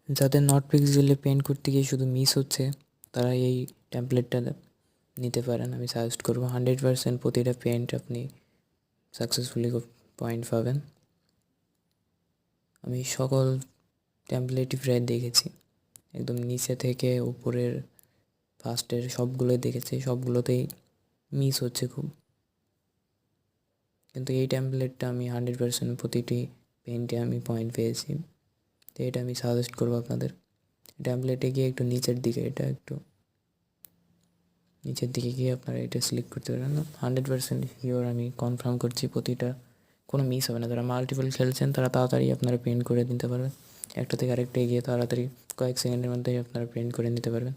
যাদের not পিক্সেলে paint করতে গিয়ে শুধু মিস হচ্ছে তারা এই টেমপ্লেটটা নিতে পারেন। আমি সাজেস্ট করবো 100% প্রতিটা পেন্ট আপনি সাকসেসফুলি পয়েন্ট পাবেন। আমি সকল টেমপ্লেটই প্রায় দেখেছি, একদম নিচে থেকে উপরের ফার্স্টের সবগুলোই দেখেছি, সবগুলোতেই মিস হচ্ছে খুব। কিন্তু এই টেমপ্লেটটা আমি 100% প্রতিটি পেন্টে আমি পয়েন্ট পেয়েছি। তো এটা আমি সাজেস্ট করবো আপনাদের। টেমপ্লেটে গিয়ে একটু নিচের দিকে, এটা একটু নিচের দিকে গিয়ে আপনারা এটা সিলেক্ট করতে পারেন। 100% শিওর, আমি কনফার্ম করছি প্রতিটা কোনো মিস হবে না। যারা মাল্টিপল খেলছেন তারা তাড়াতাড়ি আপনারা প্রিন্ট করে নিতে পারবেন, একটা থেকে আরেকটা গিয়ে তাড়াতাড়ি কয়েক সেকেন্ডের মধ্যেই আপনারা প্রিন্ট করে নিতে পারবেন।